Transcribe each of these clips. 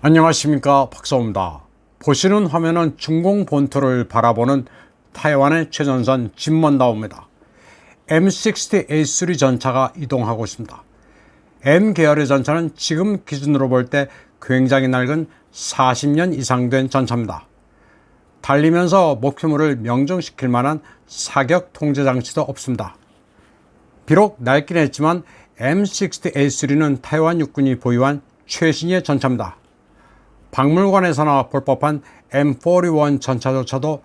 안녕하십니까, 박사입니다. 보시는 화면은 중공 본토를 바라보는 타이완의 최전선 진먼다오입니다. M60A3 전차가 이동하고 있습니다. M 계열의 전차는 지금 기준으로 볼 때 굉장히 낡은 40년 이상 된 전차입니다. 달리면서 목표물을 명중시킬 만한 사격 통제 장치도 없습니다. 비록 낡긴 했지만 M60A3는 타이완 육군이 보유한 최신의 전차입니다. 박물관에서나 볼 법한 M41 전차조차도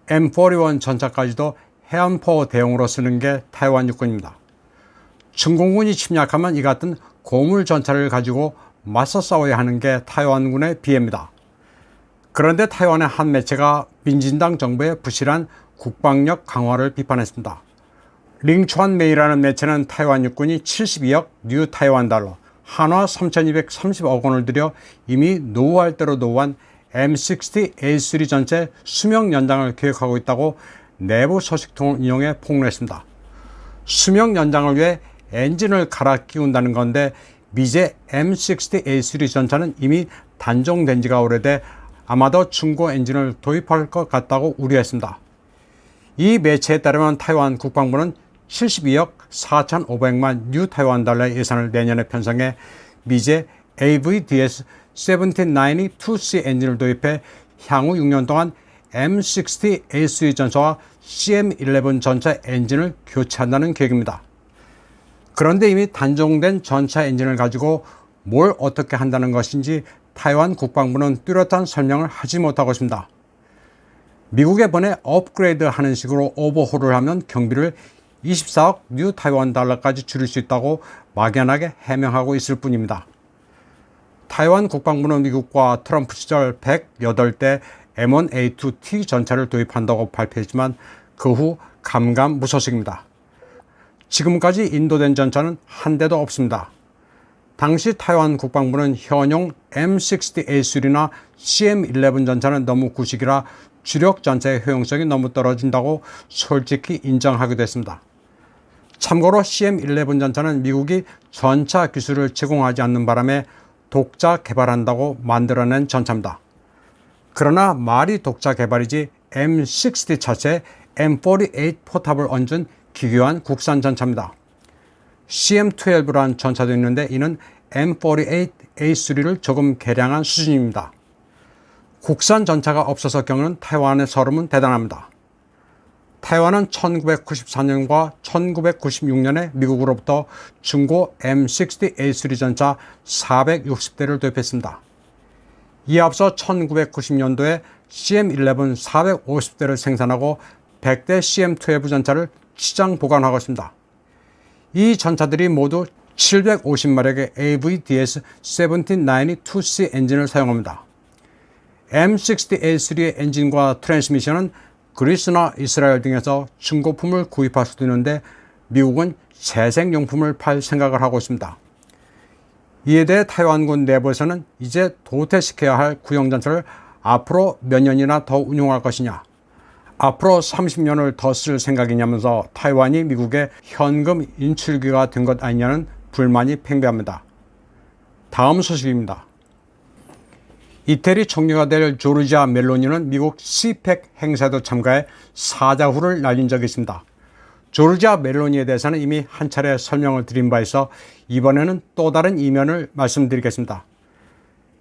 M41 전차까지도 해안포 대용으로 쓰는 게 타이완 육군입니다. 중공군이 침략하면 이 같은 고물 전차를 가지고 맞서 싸워야 하는 게 타이완군의 비애입니다. 그런데 타이완의 한 매체가 민진당 정부의 부실한 국방력 강화를 비판했습니다. 링추안 메이라는 매체는 타이완 육군이 72억 뉴 타이완 달러, 한화 3,230억 원을 들여 이미 노후할 대로 노후한 M60A3 전체 수명 연장을 계획하고 있다고 내부 소식통을 인용해 폭로했습니다. 수명 연장을 위해 엔진을 갈아 끼운다는 건데 미제 M60A3 전차는 이미 단종된 지가 오래돼 아마도 중고 엔진을 도입할 것 같다고 우려했습니다. 이 매체에 따르면 타이완 국방부는 72억 4,500만 뉴 타이완 달러의 예산을 내년에 편성해 미제 AVDS 1792C 엔진을 도입해 향후 6년 동안 M60A3 전차와 CM11 전차 엔진을 교체한다는 계획입니다. 그런데 이미 단종된 전차 엔진을 가지고 뭘 어떻게 한다는 것인지 타이완 국방부는 뚜렷한 설명을 하지 못하고 있습니다. 미국에 보내 업그레이드 하는 식으로 오버홀을 하면 경비를 24억 뉴 타이완 달러까지 줄일 수 있다고 막연하게 해명하고 있을 뿐입니다. 타이완 국방부는 미국과 트럼프 시절 108대 M1A2T 전차를 도입한다고 발표했지만 그 후 감감무소식입니다. 지금까지 인도된 전차는 한 대도 없습니다. 당시 타이완 국방부는 현용 M60A3나 CM11 전차는 너무 구식이라 주력 전차의 효용성이 너무 떨어진다고 솔직히 인정하기도 했습니다. 참고로 CM11 전차는 미국이 전차 기술을 제공하지 않는 바람에 독자 개발한다고 만들어낸 전차입니다. 그러나 말이 독자 개발이지 M60 차체에 M48 포탑을 얹은 기괴한 국산 전차입니다. CM12란 전차도 있는데 이는 M48A3를 조금 개량한 수준입니다. 국산 전차가 없어서 겪는 타이완의 서름은 대단합니다. 타이완은 1994년과 1996년에 미국으로부터 중고 M60A3 전차 460대를 도입했습니다. 이에 앞서 1990년도에 CM11 450대를 생산하고 100대 CM12 전차를 시장 보관하고 있습니다. 이 전차들이 모두 750마력의 AVDS 1792C 엔진을 사용합니다. M60A3의 엔진과 트랜스미션은 그리스나 이스라엘 등에서 중고품을 구입할 수도 있는데 미국은 재생용품을 팔 생각을 하고 있습니다. 이에 대해 타이완군 내부에서는 이제 도태시켜야 할 구형전차를 앞으로 몇 년이나 더 운용할 것이냐, 앞으로 30년을 더 쓸 생각이냐면서 타이완이 미국의 현금 인출기가 된 것 아니냐는 불만이 팽배합니다. 다음 소식입니다. 이태리 총리가 될 조르지아 멜로니는 미국 CPEC 행사에도 참가해 사자후를 날린 적이 있습니다. 조르지아 멜로니에 대해서는 이미 한 차례 설명을 드린 바 있어 이번에는 또 다른 이면을 말씀드리겠습니다.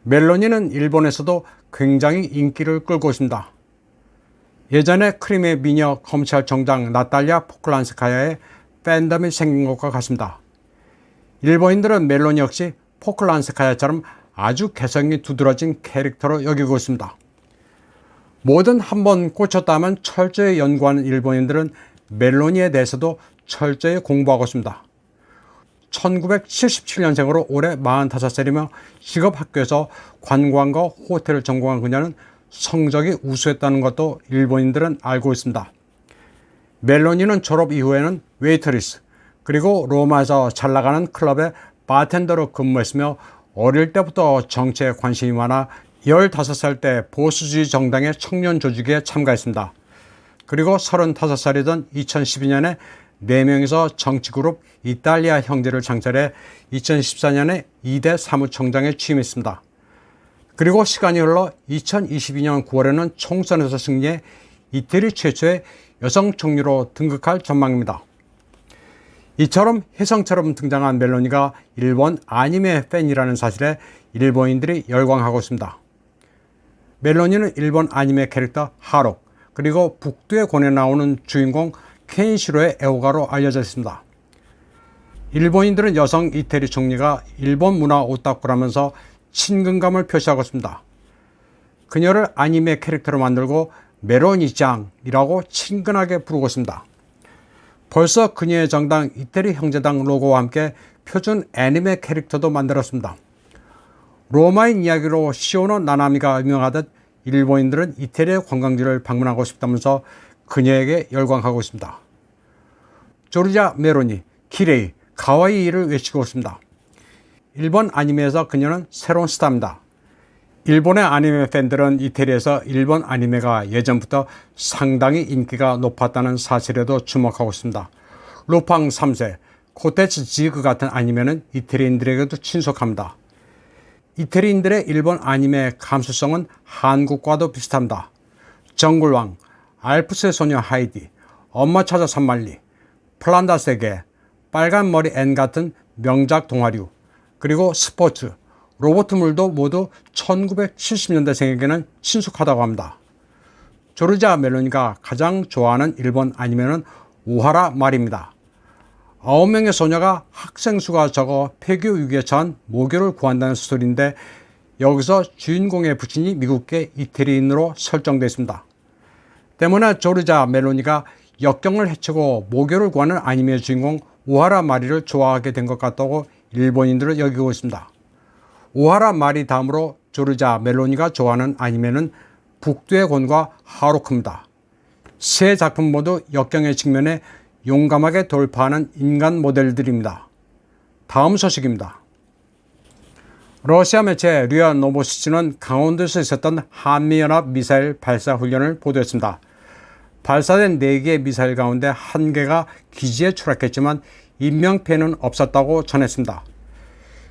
멜로니는 일본에서도 굉장히 인기를 끌고 있습니다. 예전에 크림의 미녀 검찰총장 나탈리아 포클란스카야의 팬덤이 생긴 것과 같습니다. 일본인들은 멜로니 역시 포클란스카야처럼 아주 개성이 두드러진 캐릭터로 여기고 있습니다. 뭐든 한번 꽂혔다면 철저히 연구하는 일본인들은 멜로니에 대해서도 철저히 공부하고 있습니다. 1977년생으로 올해 45살이며 직업학교에서 관광과 호텔을 전공한 그녀는 성적이 우수했다는 것도 일본인들은 알고 있습니다. 멜로니는 졸업 이후에는 웨이터리스, 그리고 로마에서 잘 나가는 클럽의 바텐더로 근무했으며 어릴 때부터 정치에 관심이 많아 15살 때 보수주의 정당의 청년 조직에 참가했습니다. 그리고 35살이던 2012년에 4명이서 정치그룹 이탈리아 형제를 창설해 2014년에 2대 사무총장에 취임했습니다. 그리고 시간이 흘러 2022년 9월에는 총선에서 승리해 이태리 최초의 여성 총리로 등극할 전망입니다. 이처럼 혜성처럼 등장한 멜로니가 일본 아니메 팬이라는 사실에 일본인들이 열광하고 있습니다. 멜로니는 일본 아니메 캐릭터 하록, 그리고 북두의 권에 나오는 주인공 켄시로의 애호가로 알려져 있습니다. 일본인들은 여성 이태리 총리가 일본 문화 오타쿠라면서 친근감을 표시하고 있습니다. 그녀를 아니메 캐릭터로 만들고 멜로니짱이라고 친근하게 부르고 있습니다. 벌써 그녀의 정당 이태리 형제당 로고와 함께 표준 애니메 캐릭터도 만들었습니다. 로마인 이야기로 시오노 나나미가 유명하듯 일본인들은 이태리의 관광지를 방문하고 싶다면서 그녀에게 열광하고 있습니다. 조르자 멜로니, 키레이, 가와이를 외치고 있습니다. 일본 아니메에서 그녀는 새로운 스타입니다. 일본의 아니메 팬들은 이태리에서 일본 아니메가 예전부터 상당히 인기가 높았다는 사실에도 주목하고 있습니다. 루팡 3세, 코테츠 지그 같은 아니메는 이태리인들에게도 친숙합니다. 이태리인들의 일본 아니메 감수성은 한국과도 비슷합니다. 정글왕, 알프스의 소녀 하이디, 엄마 찾아 산말리, 플란다 세계, 빨간 머리 앤 같은 명작 동화류, 그리고 스포츠, 로봇물도 모두 1970년대생에게는 친숙하다고 합니다. 조르자 멜로니가 가장 좋아하는 일본 아니메는 오하라 말입니다. 9명의 소녀가 학생 수가 적어 폐교 위기에 처한 모교를 구한다는 스토리인데 여기서 주인공의 부친이 미국계 이태리인으로 설정되어 있습니다. 때문에 조르자 멜로니가 역경을 헤치고 모교를 구하는 아니메의 주인공 오하라 마리를 좋아하게 된 것 같다고 일본인들은 여기고 있습니다. 오하라 마리 다음으로 조르자 멜로니가 좋아하는 아니메는 북두의 권과 하로크입니다. 세 작품 모두 역경의 직면에 용감하게 돌파하는 인간 모델들입니다. 다음 소식입니다. 러시아 매체 류아 노보시치는 강원도에서 있었던 한미연합 미사일 발사 훈련을 보도했습니다. 발사된 4개의 미사일 가운데 1개가 기지에 추락했지만 인명피해는 없었다고 전했습니다.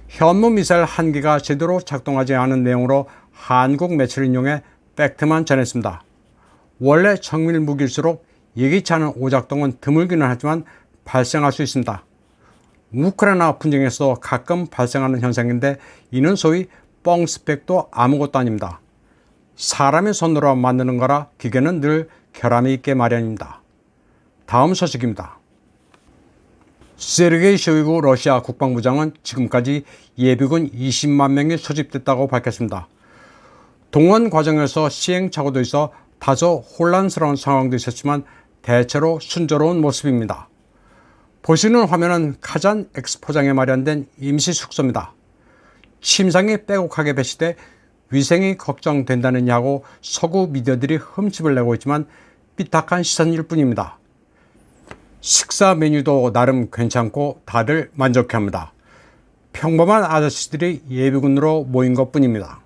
현무 미사일 1개가 제대로 작동하지 않은 내용으로 한국 매체를 인용해 팩트만 전했습니다. 원래 정밀 무기일수록 예기치 않은 오작동은 드물기는 하지만 발생할 수 있습니다. 우크라이나 분쟁에서도 가끔 발생하는 현상인데 이는 소위 뻥스펙도 아무것도 아닙니다. 사람의 손으로 만드는 거라 기계는 늘 결함이 있게 마련입니다. 다음 소식입니다. 세르게이 쇼이구 러시아 국방부장은 지금까지 예비군 20만 명이 소집됐다고 밝혔습니다. 동원 과정에서 시행착오도 있어 다소 혼란스러운 상황도 있었지만 대체로 순조로운 모습입니다. 보시는 화면은 카잔 엑스포장에 마련된 임시 숙소입니다. 침상이 빼곡하게 배치돼 위생이 걱정된다느냐고 서구 미디어들이 흠집을 내고 있지만 삐딱한 시선일 뿐입니다. 식사 메뉴도 나름 괜찮고 다들 만족해합니다. 평범한 아저씨들이 예비군으로 모인 것뿐입니다.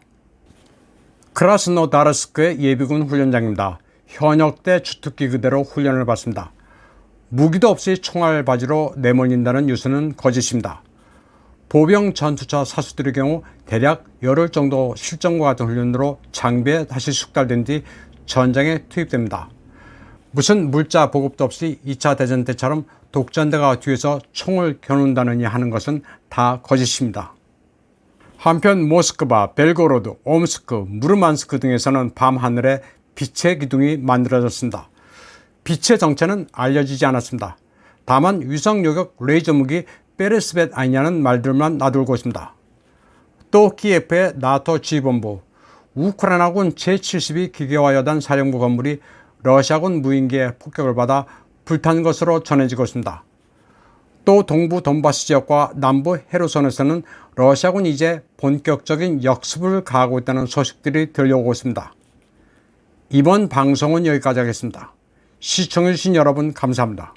크라스노다르스크의 예비군 훈련장입니다. 현역대 주특기 그대로 훈련을 받습니다. 무기도 없이 총알 바지로 내몰린다는 뉴스는 거짓입니다. 보병 전투차 사수들의 경우 대략 열흘 정도 실전과 같은 훈련으로 장비에 다시 숙달된 뒤 전장에 투입됩니다. 무슨 물자 보급도 없이 2차 대전 때처럼 독전대가 뒤에서 총을 겨눈다느니 하는 것은 다 거짓입니다. 한편 모스크바, 벨고로드, 옴스크, 무르만스크 등에서는 밤하늘에 빛의 기둥이 만들어졌습니다. 빛의 정체는 알려지지 않았습니다. 다만 위성 요격 레이저 무기 베르스벳 아니냐는 말들만 나돌고 있습니다. 또 키예프의 나토 지휘본부, 우크라이나군 제72 기계화 여단 사령부 건물이 러시아군 무인기의 폭격을 받아 불탄 것으로 전해지고 있습니다. 또 동부 돈바스 지역과 남부 헤르손에서는 러시아군이 이제 본격적인 역습을 가하고 있다는 소식들이 들려오고 있습니다. 이번 방송은 여기까지 하겠습니다. 시청해주신 여러분 감사합니다.